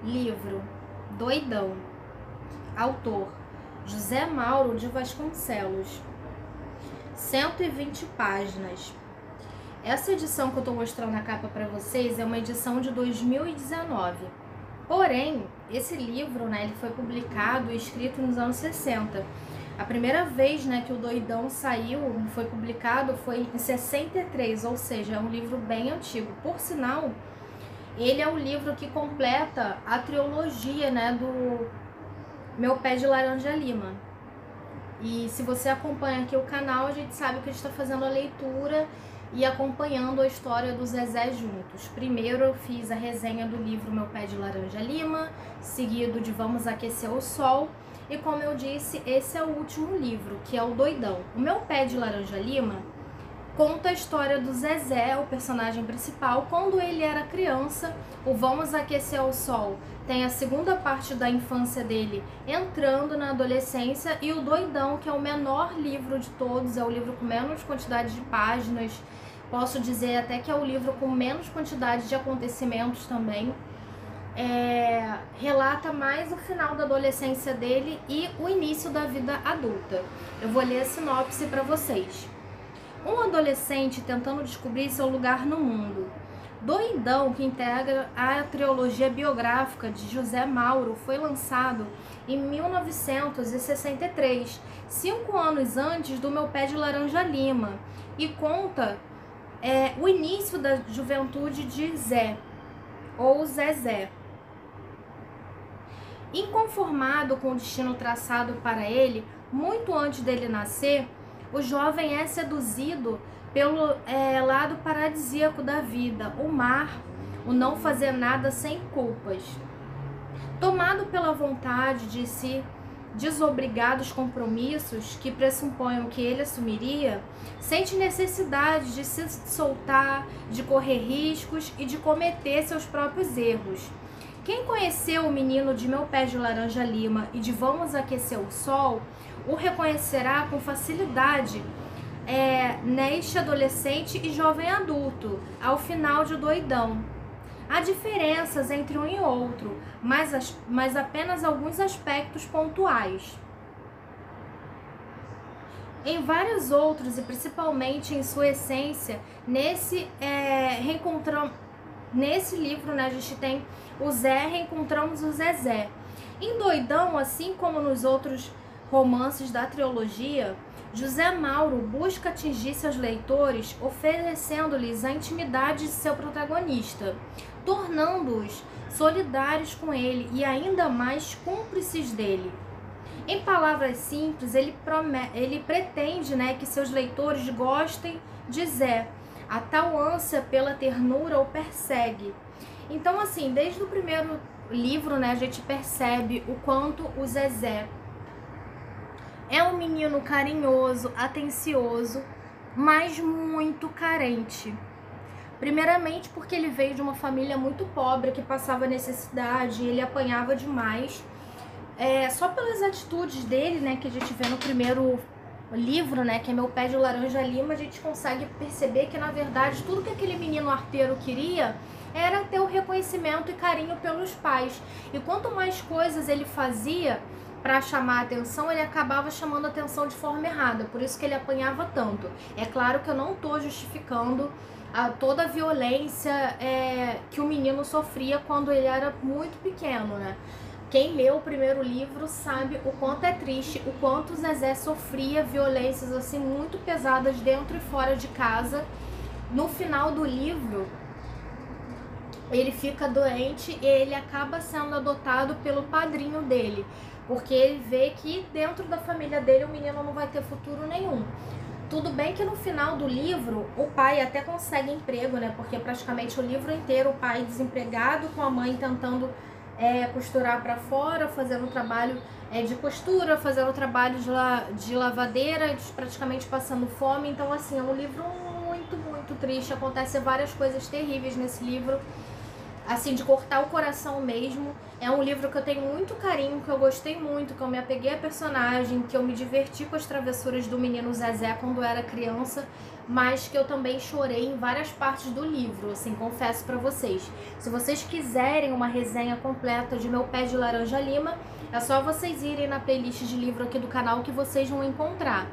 Livro Doidão. Autor José Mauro de Vasconcelos. 120 páginas. Essa edição que eu estou mostrando na capa para vocês é uma edição de 2019. Porém, esse livro, ele foi publicado e escrito nos anos 60. A primeira vez, que o Doidão foi publicado, foi em 63, ou seja, é um livro bem antigo. Por sinal, ele é o livro que completa a trilogia, do Meu Pé de Laranja Lima. E se você acompanha aqui o canal, a gente sabe que a gente está fazendo a leitura e acompanhando a história do Zezé juntos. Primeiro eu fiz a resenha do livro Meu Pé de Laranja Lima, seguido de Vamos Aquecer o Sol. E como eu disse, esse é o último livro, que é o Doidão. O Meu Pé de Laranja Lima conta a história do Zezé, o personagem principal, quando ele era criança. O Vamos Aquecer o Sol tem a segunda parte da infância dele entrando na adolescência, e o Doidão, que é o menor livro de todos, é o livro com menos quantidade de páginas, posso dizer até que é o livro com menos quantidade de acontecimentos também. Relata mais o final da adolescência dele e o início da vida adulta. Eu vou ler a sinopse para vocês. Um adolescente tentando descobrir seu lugar no mundo. Doidão, que integra a trilogia biográfica de José Mauro, foi lançado em 1963, 5 anos antes do Meu Pé de Laranja Lima, e conta o início da juventude de Zé, ou Zezé. Inconformado com o destino traçado para ele, muito antes dele nascer, o jovem é seduzido pelo lado paradisíaco da vida, o mar, o não fazer nada sem culpas. Tomado pela vontade de se desobrigar dos compromissos que pressupõem que ele assumiria, sente necessidade de se soltar, de correr riscos e de cometer seus próprios erros. Quem conheceu o menino de Meu Pé de Laranja Lima e de Vamos Aquecer o Sol o reconhecerá com facilidade neste adolescente e jovem adulto, ao final de Doidão. Há diferenças entre um e outro, mas apenas alguns aspectos pontuais. Em vários outros, e principalmente em sua essência, nesse livro, a gente tem o Zé, reencontramos o Zezé. Em Doidão, assim como nos outros romances da trilogia, José Mauro busca atingir seus leitores oferecendo-lhes a intimidade de seu protagonista, tornando-os solidários com ele e ainda mais cúmplices dele. Em palavras simples, ele pretende que seus leitores gostem de Zé. A tal ânsia pela ternura o persegue. Então, assim, desde o primeiro livro, a gente percebe o quanto o Zezé é um menino carinhoso, atencioso, mas muito carente. Primeiramente porque ele veio de uma família muito pobre, que passava necessidade, ele apanhava demais. Só pelas atitudes dele, que a gente vê no primeiro livro, que é Meu Pé de Laranja Lima, a gente consegue perceber que, na verdade, tudo que aquele menino arteiro queria era ter o reconhecimento e carinho pelos pais. E quanto mais coisas ele fazia para chamar a atenção, ele acabava chamando a atenção de forma errada, por isso que ele apanhava tanto. É claro que eu não estou justificando toda a violência que o menino sofria quando ele era muito pequeno, Quem leu o primeiro livro sabe o quanto é triste, o quanto o Zezé sofria violências assim muito pesadas dentro e fora de casa. No final do livro, ele fica doente e ele acaba sendo adotado pelo padrinho dele, porque ele vê que dentro da família dele o menino não vai ter futuro nenhum. Tudo bem que no final do livro o pai até consegue emprego, porque praticamente o livro inteiro o pai desempregado, com a mãe tentando costurar para fora, fazendo trabalho de costura, fazendo trabalho de lavadeira, praticamente passando fome. Então, assim, é um livro muito, muito triste. Acontecem várias coisas terríveis nesse livro. assim, de cortar o coração mesmo. É um livro que eu tenho muito carinho, que eu gostei muito, que eu me apeguei a personagem, que eu me diverti com as travessuras do menino Zezé quando eu era criança, mas que eu também chorei em várias partes do livro, assim, confesso pra vocês. Se vocês quiserem uma resenha completa de Meu Pé de Laranja Lima, é só vocês irem na playlist de livro aqui do canal que vocês vão encontrar.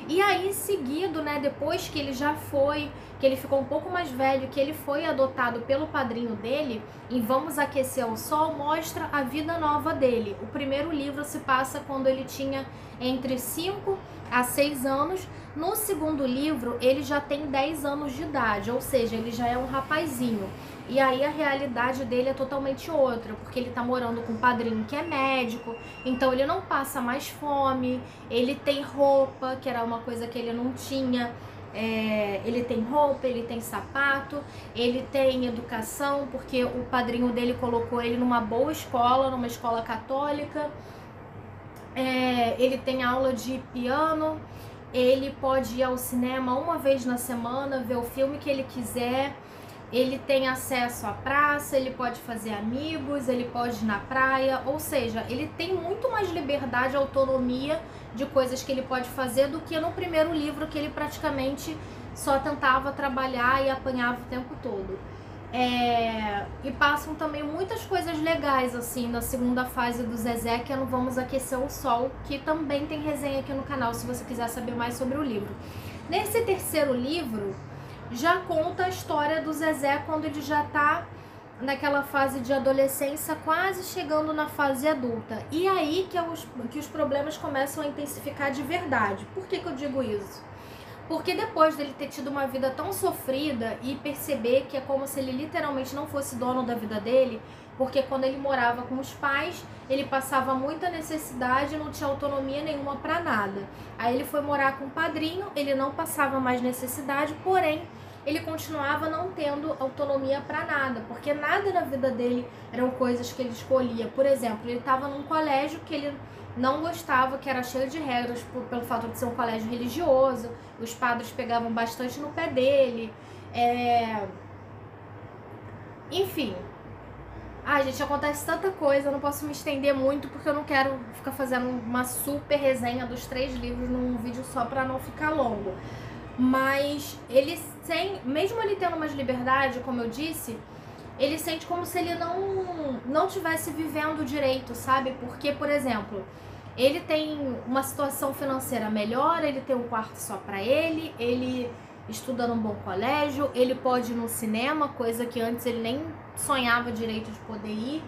E aí, seguido, né, depois que ele já foi, que ele ficou um pouco mais velho, que ele foi adotado pelo padrinho dele, em Vamos Aquecer o Sol, mostra a vida nova dele. O primeiro livro se passa quando ele tinha entre 5 a 6 anos. No segundo livro, ele já tem 10 anos de idade, ou seja, ele já é um rapazinho. E aí a realidade dele é totalmente outra, porque ele tá morando com um padrinho que é médico, então ele não passa mais fome, ele tem roupa, que era uma coisa que ele não tinha, ele tem roupa, ele tem sapato, ele tem educação, porque o padrinho dele colocou ele numa boa escola, numa escola católica, ele tem aula de piano, ele pode ir ao cinema uma vez na semana, ver o filme que ele quiser. Ele tem acesso à praça, ele pode fazer amigos, ele pode ir na praia, ou seja, ele tem muito mais liberdade, autonomia de coisas que ele pode fazer do que no primeiro livro, que ele praticamente só tentava trabalhar e apanhava o tempo todo. E passam também muitas coisas legais assim na segunda fase do Zezé, que é no Vamos Aquecer o Sol, que também tem resenha aqui no canal se você quiser saber mais sobre o livro. Nesse terceiro livro já conta a história do Zezé quando ele já tá naquela fase de adolescência, quase chegando na fase adulta. E aí que os problemas começam a intensificar de verdade. Por que eu digo isso? Porque depois dele ter tido uma vida tão sofrida e perceber que é como se ele literalmente não fosse dono da vida dele, porque quando ele morava com os pais, ele passava muita necessidade e não tinha autonomia nenhuma para nada. Aí ele foi morar com o padrinho, ele não passava mais necessidade, porém ele continuava não tendo autonomia para nada, porque nada na vida dele eram coisas que ele escolhia. Por exemplo, ele estava num colégio que ele não gostava, que era cheio de regras pelo fato de ser um colégio religioso, os padres pegavam bastante no pé dele, enfim. Ai, gente, acontece tanta coisa, eu não posso me estender muito porque eu não quero ficar fazendo uma super resenha dos 3 livros num vídeo só pra não ficar longo. Mas ele mesmo ele tendo mais liberdade, como eu disse, ele sente como se ele não tivesse vivendo direito, sabe? Porque, por exemplo, ele tem uma situação financeira melhor, ele tem um quarto só pra ele estuda num bom colégio, ele pode ir no cinema, coisa que antes ele nem sonhava direito de poder ir.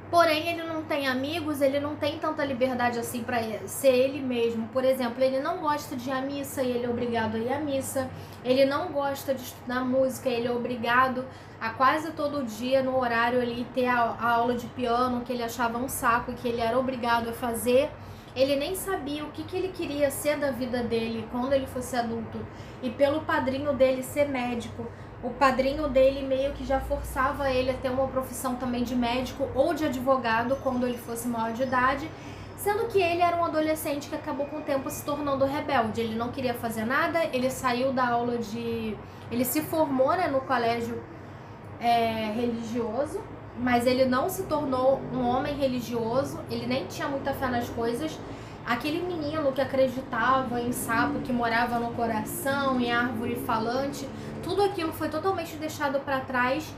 Porém, ele não tem amigos, ele não tem tanta liberdade assim pra ser ele mesmo. Por exemplo, ele não gosta de ir à missa e ele é obrigado a ir à missa. Ele não gosta de estudar música, ele é obrigado a quase todo dia, no horário ali, ter a aula de piano, que ele achava um saco e que ele era obrigado a fazer. Ele nem sabia o que ele queria ser da vida dele quando ele fosse adulto. E pelo padrinho dele ser médico, o padrinho dele meio que já forçava ele a ter uma profissão também de médico ou de advogado quando ele fosse maior de idade, sendo que ele era um adolescente que acabou com o tempo se tornando rebelde. Ele não queria fazer nada, ele saiu da aula de... Ele se formou, né, no colégio religioso, mas ele não se tornou um homem religioso, ele nem tinha muita fé nas coisas. Aquele menino que acreditava em sapo que morava no coração, em árvore falante, tudo aquilo foi totalmente deixado para trás.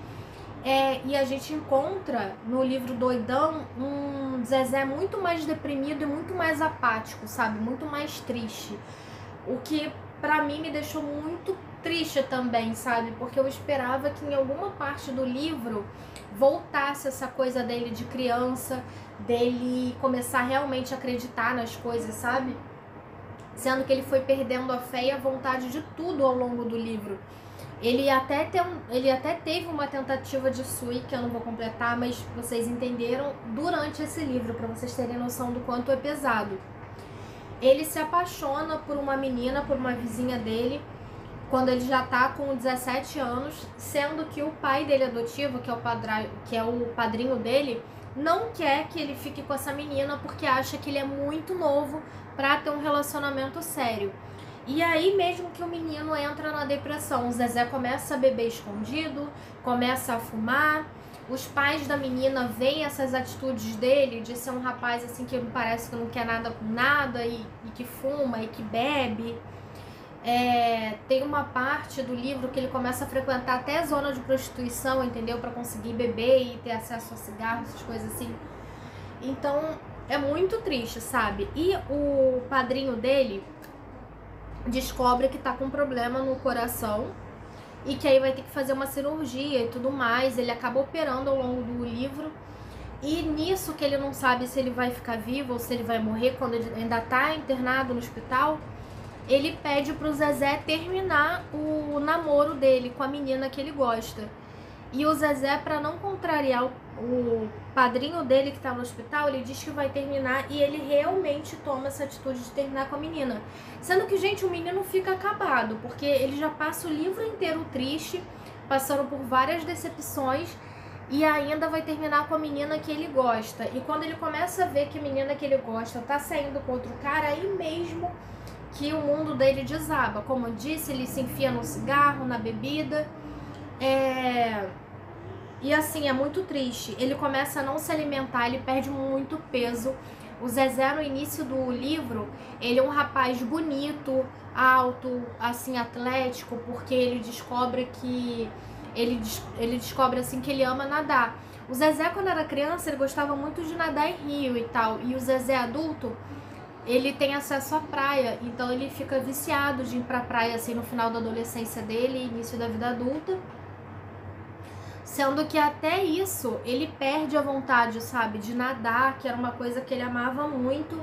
E a gente encontra no livro Doidão um Zezé muito mais deprimido e muito mais apático, sabe? Muito mais triste. O que pra mim me deixou muito triste também, sabe? Porque eu esperava que em alguma parte do livro voltasse essa coisa dele de criança, dele começar realmente a acreditar nas coisas, sabe? Sendo que ele foi perdendo a fé e a vontade de tudo ao longo do livro. Ele até teve uma tentativa de sui, que eu não vou completar, mas vocês entenderam durante esse livro, para vocês terem noção do quanto é pesado. Ele se apaixona por uma menina, por uma vizinha dele, quando ele já tá com 17 anos, sendo que o pai dele adotivo, que é o padrinho dele, não quer que ele fique com essa menina porque acha que ele é muito novo para ter um relacionamento sério. E aí mesmo que o menino entra na depressão, o Zezé começa a beber escondido, começa a fumar. Os pais da menina veem essas atitudes dele, de ser um rapaz assim que parece que não quer nada com nada e que fuma e que bebe. Tem uma parte do livro que ele começa a frequentar até a zona de prostituição, entendeu? Pra conseguir beber e ter acesso a cigarros, essas coisas assim. Então é muito triste, sabe? E o padrinho dele descobre que tá com problema no coração e que aí vai ter que fazer uma cirurgia e tudo mais. Ele acaba operando ao longo do livro. E nisso que ele não sabe se ele vai ficar vivo ou se ele vai morrer, quando ele ainda tá internado no hospital, ele pede pro Zezé terminar o namoro dele com a menina que ele gosta. E o Zezé, para não contrariar o padrinho dele que tá no hospital, ele diz que vai terminar e ele realmente toma essa atitude de terminar com a menina. Sendo que, gente, o menino fica acabado, porque ele já passa o livro inteiro triste, passando por várias decepções e ainda vai terminar com a menina que ele gosta. E quando ele começa a ver que a menina que ele gosta tá saindo com outro cara, aí mesmo que o mundo dele desaba. Como eu disse, ele se enfia no cigarro, na bebida. E assim, é muito triste. Ele começa a não se alimentar, ele perde muito peso. O Zezé, no início do livro, ele é um rapaz bonito, alto, assim, atlético, porque ele descobre que... Ele descobre, assim, que ele ama nadar. O Zezé, quando era criança, ele gostava muito de nadar em rio e tal. E o Zezé adulto, ele tem acesso à praia, então ele fica viciado de ir pra praia, assim, no final da adolescência dele, início da vida adulta. Sendo que até isso, ele perde a vontade, sabe, de nadar, que era uma coisa que ele amava muito.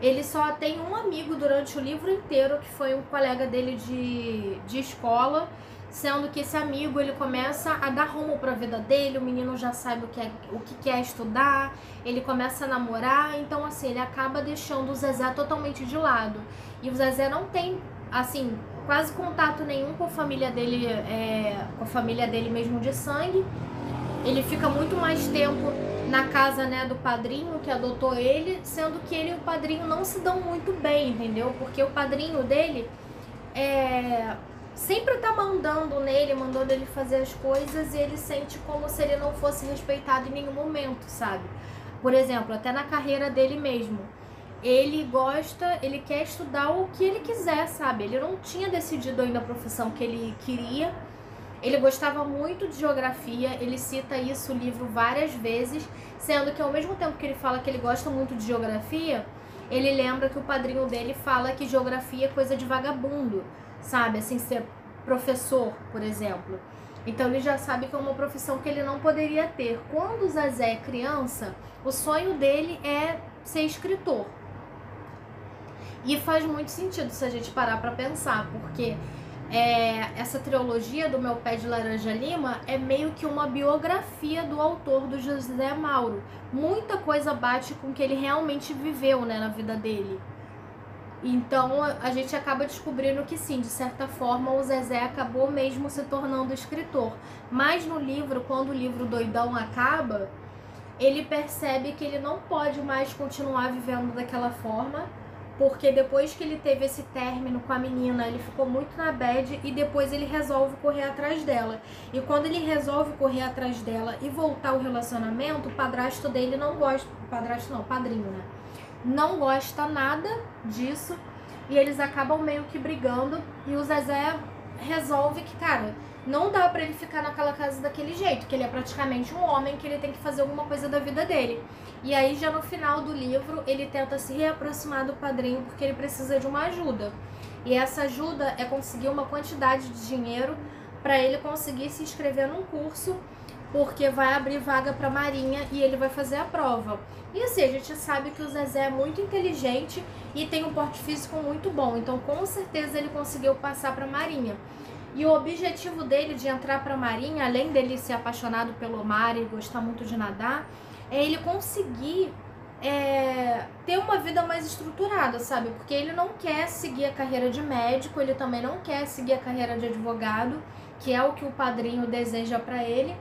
Ele só tem um amigo durante o livro inteiro, que foi um colega dele de escola, sendo que esse amigo, ele começa a dar rumo pra vida dele, o menino já sabe o que quer estudar, ele começa a namorar, então assim, ele acaba deixando o Zezé totalmente de lado. E o Zezé não tem, assim, quase contato nenhum com a família dele mesmo de sangue. Ele fica muito mais tempo na casa, né, do padrinho que adotou ele, sendo que ele e o padrinho não se dão muito bem, entendeu? Porque o padrinho dele sempre tá mandando ele fazer as coisas, e ele sente como se ele não fosse respeitado em nenhum momento, sabe? Por exemplo, até na carreira dele mesmo. Ele quer estudar o que ele quiser, sabe? Ele não tinha decidido ainda a profissão que ele queria. Ele gostava muito de geografia, ele cita isso no livro várias vezes, sendo que ao mesmo tempo que ele fala que ele gosta muito de geografia, ele lembra que o padrinho dele fala que geografia é coisa de vagabundo, sabe? Assim, ser professor, por exemplo. Então ele já sabe que é uma profissão que ele não poderia ter. Quando o Zezé é criança, o sonho dele é ser escritor. E faz muito sentido se a gente parar pra pensar, porque essa trilogia do Meu Pé de Laranja Lima é meio que uma biografia do autor, do José Mauro. Muita coisa bate com o que ele realmente viveu, né, na vida dele. Então a gente acaba descobrindo que sim, de certa forma o Zezé acabou mesmo se tornando escritor. Mas no livro, quando o livro Doidão acaba, ele percebe que ele não pode mais continuar vivendo daquela forma, porque depois que ele teve esse término com a menina, ele ficou muito na bad e depois ele resolve correr atrás dela. E quando ele resolve correr atrás dela e voltar ao relacionamento, o padrasto dele não gosta, o padrinho, né? Não gosta nada disso e eles acabam meio que brigando, e o Zezé resolve que, cara, não dá pra ele ficar naquela casa daquele jeito, que ele é praticamente um homem, que ele tem que fazer alguma coisa da vida dele. E aí já no final do livro ele tenta se reaproximar do padrinho porque ele precisa de uma ajuda. E essa ajuda é conseguir uma quantidade de dinheiro para ele conseguir se inscrever num curso, porque vai abrir vaga para Marinha e ele vai fazer a prova. E assim, a gente sabe que o Zezé é muito inteligente e tem um porte físico muito bom, então com certeza ele conseguiu passar para Marinha. E o objetivo dele de entrar para a Marinha, além dele ser apaixonado pelo mar e gostar muito de nadar, é ele conseguir ter uma vida mais estruturada, sabe? Porque ele não quer seguir a carreira de médico, ele também não quer seguir a carreira de advogado, que é o que o padrinho deseja para ele.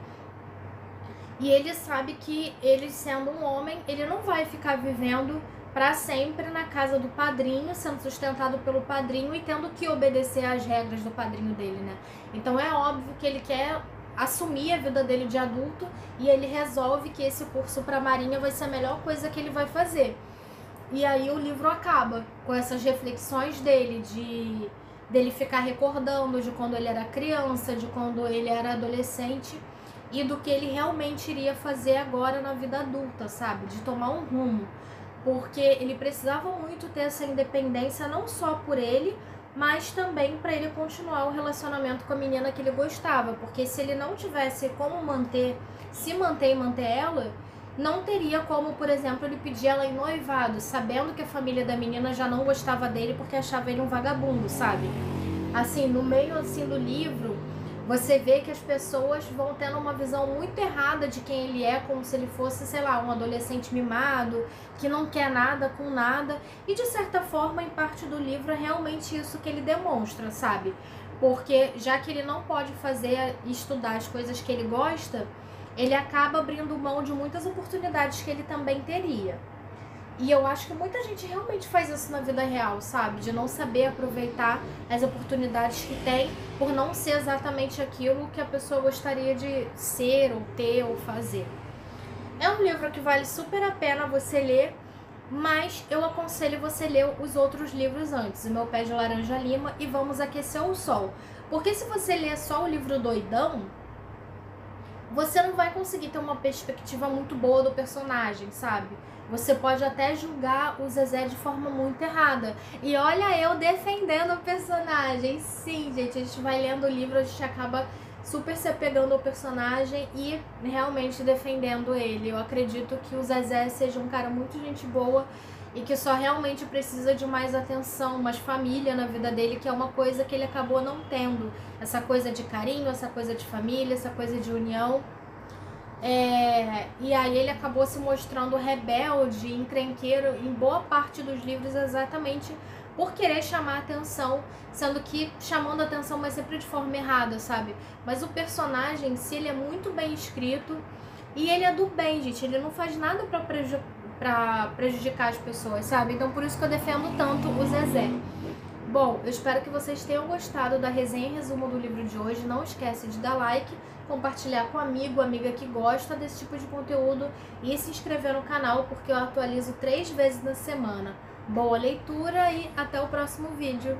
E ele sabe que ele, sendo um homem, ele não vai ficar vivendo para sempre na casa do padrinho, sendo sustentado pelo padrinho e tendo que obedecer às regras do padrinho dele, né? Então é óbvio que ele quer assumir a vida dele de adulto e ele resolve que esse curso para marinha vai ser a melhor coisa que ele vai fazer. E aí o livro acaba com essas reflexões dele ficar recordando de quando ele era criança, de quando ele era adolescente e do que ele realmente iria fazer agora na vida adulta, sabe? De tomar um rumo. Porque ele precisava muito ter essa independência, não só por ele, mas também para ele continuar o relacionamento com a menina que ele gostava. Porque se ele não tivesse como se manter e manter ela, não teria como, por exemplo, ele pedir ela em noivado, sabendo que a família da menina já não gostava dele porque achava ele um vagabundo, sabe? Assim, no meio assim do livro, você vê que as pessoas vão tendo uma visão muito errada de quem ele é, como se ele fosse, sei lá, um adolescente mimado, que não quer nada com nada. E de certa forma, em parte do livro, é realmente isso que ele demonstra, sabe? Porque já que ele não pode fazer e estudar as coisas que ele gosta, ele acaba abrindo mão de muitas oportunidades que ele também teria. E eu acho que muita gente realmente faz isso na vida real, sabe? De não saber aproveitar as oportunidades que tem por não ser exatamente aquilo que a pessoa gostaria de ser, ou ter, ou fazer. É um livro que vale super a pena você ler, mas eu aconselho você ler os outros livros antes. O Meu Pé de Laranja Lima e Vamos Aquecer o Sol. Porque se você ler só o livro doidão, você não vai conseguir ter uma perspectiva muito boa do personagem, sabe? Você pode até julgar o Zezé de forma muito errada. E olha eu defendendo o personagem. Sim, gente, a gente vai lendo o livro, a gente acaba super se apegando ao personagem e realmente defendendo ele. Eu acredito que o Zezé seja um cara muito gente boa e que só realmente precisa de mais atenção, mais família na vida dele, que é uma coisa que ele acabou não tendo. Essa coisa de carinho, essa coisa de família, essa coisa de união. E aí ele acabou se mostrando rebelde, encrenqueiro em boa parte dos livros exatamente por querer chamar atenção, sendo que chamando atenção, mas sempre de forma errada, sabe? Mas o personagem em si, ele é muito bem escrito e ele é do bem, gente. Ele não faz nada pra prejudicar as pessoas, sabe? Então por isso que eu defendo tanto o Zezé. Bom, eu espero que vocês tenham gostado da resenha e resumo do livro de hoje. Não esquece de dar like, compartilhar com amigo, amiga que gosta desse tipo de conteúdo e se inscrever no canal, porque eu atualizo 3 vezes na semana. Boa leitura e até o próximo vídeo.